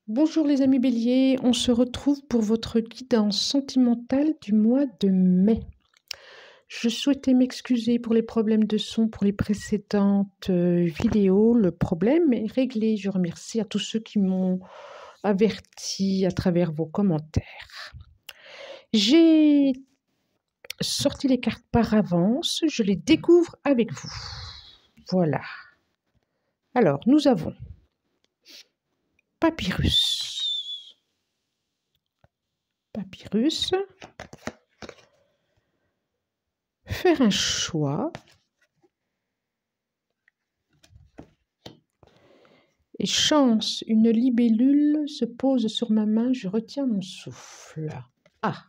Bonjour les amis béliers, on se retrouve pour votre guidance sentimentale du mois de mai. Je souhaitais m'excuser pour les problèmes de son pour les précédentes vidéos. Le problème est réglé. Je remercie à tous ceux qui m'ont averti à travers vos commentaires. J'ai sorti les cartes par avance, je les découvre avec vous. Voilà. Alors, nous avons Papyrus. Papyrus. Faire un choix. Et chance, une libellule se pose sur ma main, je retiens mon souffle. Ah.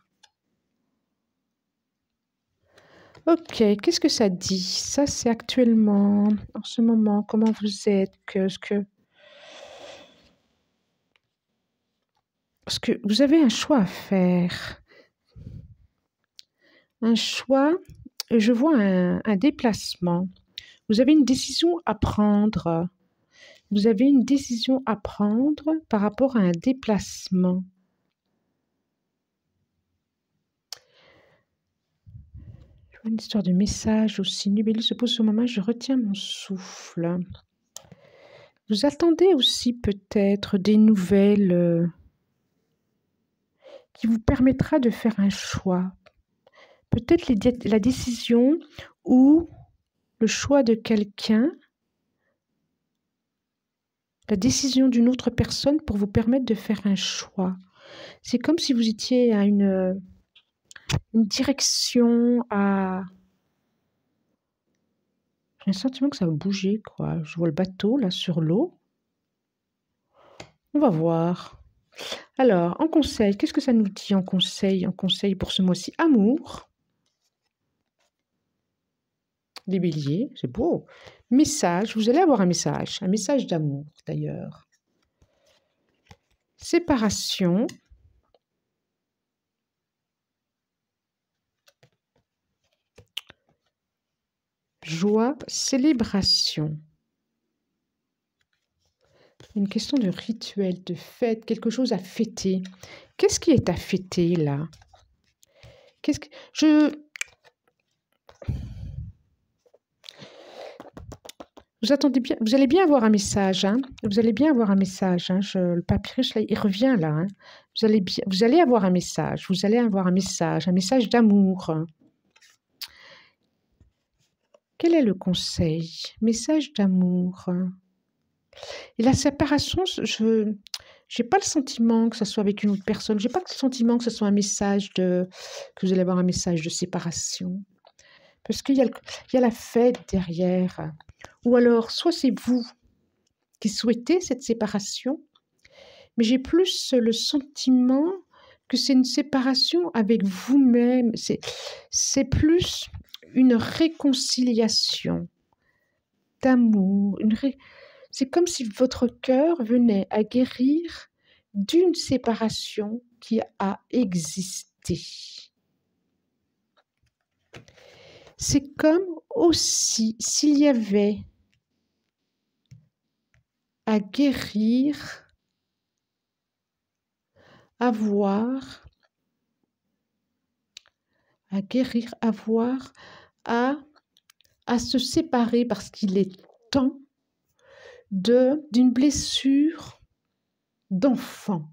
Ok, qu'est-ce que ça dit? Ça, c'est actuellement, en ce moment, comment vous êtes? Parce que vous avez un choix à faire. Un choix, je vois un déplacement. Vous avez une décision à prendre. Vous avez une décision à prendre par rapport à un déplacement. Je vois une histoire de message aussi. Une libellule se pose sur ma main, je retiens mon souffle. Vous attendez aussi peut-être des nouvelles qui vous permettra de faire un choix. Peut-être la décision ou le choix de quelqu'un, la décision d'une autre personne pour vous permettre de faire un choix. C'est comme si vous étiez à une direction, à... J'ai un sentiment que ça va bouger, quoi. Je vois le bateau, là, sur l'eau. On va voir. Alors, en conseil, qu'est-ce que ça nous dit en conseil? En conseil pour ce mois-ci, amour. Les béliers, c'est beau. Message, vous allez avoir un message d'amour d'ailleurs. Séparation. Joie, célébration. Une question de rituel, de fête, quelque chose à fêter. Qu'est-ce qui est à fêter là? Qu'est-ce que vous attendez bien, vous allez bien avoir un message, hein? Vous allez bien avoir un message, hein? Le papyrus là, il revient là, hein? Vous allez avoir un message, un message d'amour. Quel est le conseil? Message d'amour. Et la séparation, je n'ai pas le sentiment que ce soit avec une autre personne. Je n'ai pas le sentiment que ce soit que vous allez avoir un message de séparation. Parce qu'il y a la fête derrière. Ou alors, soit c'est vous qui souhaitez cette séparation, mais j'ai plus le sentiment que c'est une séparation avec vous-même. C'est plus une réconciliation d'amour. C'est comme si votre cœur venait à guérir d'une séparation qui a existé. C'est comme aussi s'il y avait à guérir, avoir, à se séparer parce qu'il est temps d'une blessure d'enfant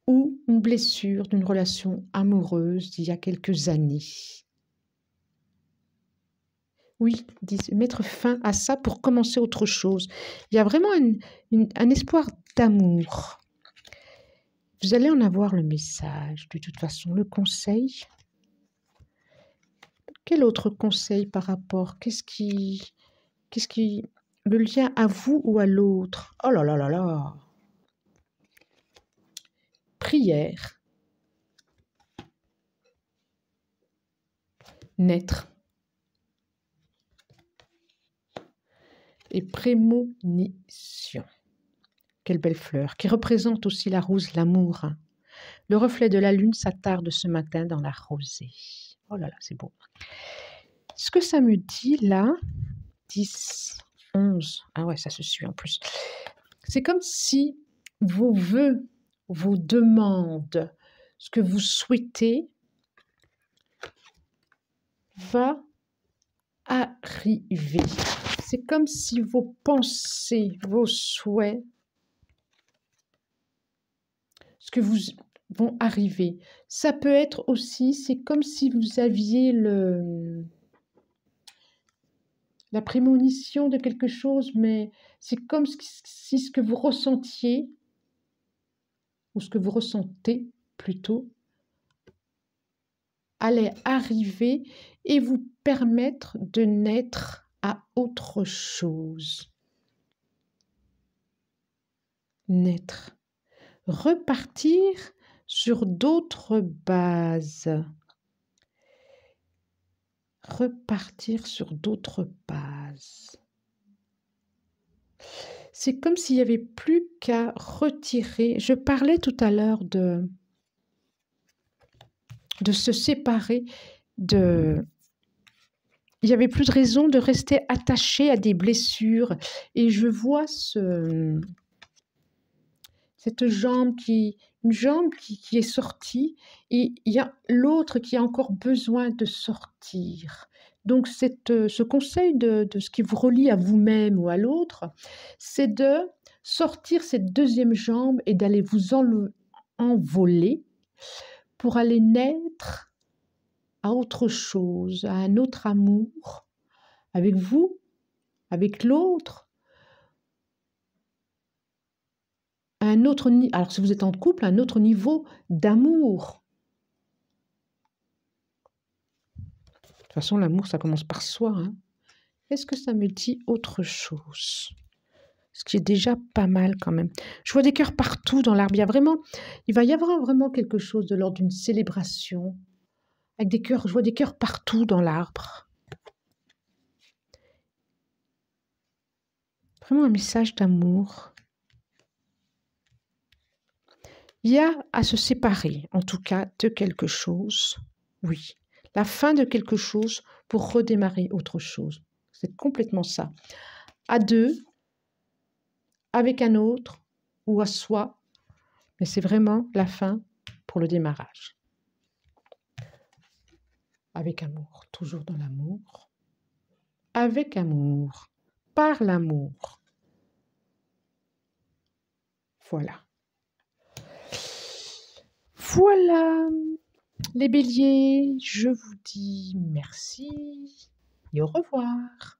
ou une blessure d'une relation amoureuse d'il y a quelques années. Oui, mettre fin à ça pour commencer autre chose. Il y a vraiment un espoir d'amour. Vous allez en avoir le message, de toute façon, le conseil. Quel autre conseil par rapport? Le lien à vous ou à l'autre? Oh là là là là! Prière. Naître. Et prémonition. Quelle belle fleur, qui représente aussi la rose, l'amour. Le reflet de la lune s'attarde ce matin dans la rosée. Oh là là, c'est beau. Ce que ça me dit là, 10, 11, ah ouais, ça se suit en plus. C'est comme si vos vœux, vos demandes, ce que vous souhaitez va arriver. C'est comme si vos pensées, vos souhaits, ce que vous vont arriver. Ça peut être aussi, c'est comme si vous aviez la prémonition de quelque chose, mais c'est comme si ce que vous ressentiez, ou ce que vous ressentez plutôt, allait arriver et vous permettre de naître à autre chose. Naître. Repartir sur d'autres bases. Repartir sur d'autres bases. C'est comme s'il n'y avait plus qu'à retirer. Je parlais tout à l'heure de se séparer, il n'y avait plus de raison de rester attaché à des blessures. Et je vois cette jambe une jambe qui est sortie, et il y a l'autre qui a encore besoin de sortir. Donc ce conseil de ce qui vous relie à vous-même ou à l'autre, c'est de sortir cette deuxième jambe et d'aller vous envoler pour aller naître à autre chose, à un autre amour, avec vous, avec l'autre, à un autre niveau. Alors si vous êtes en couple, un autre niveau d'amour. De toute façon, l'amour, ça commence par soi. Hein. Est-ce que ça me dit autre chose? Ce qui est déjà pas mal quand même. Je vois des cœurs partout dans l'arbre. Il va y avoir vraiment quelque chose de l'ordre d'une célébration. Avec des cœurs, je vois des cœurs partout dans l'arbre. Vraiment un message d'amour. Il y a à se séparer, en tout cas, de quelque chose. Oui, la fin de quelque chose pour redémarrer autre chose. C'est complètement ça. À deux, avec un autre ou à soi, mais c'est vraiment la fin pour le démarrage. Avec amour, toujours dans l'amour. Avec amour, par l'amour. Voilà. Voilà, les béliers, je vous dis merci et au revoir.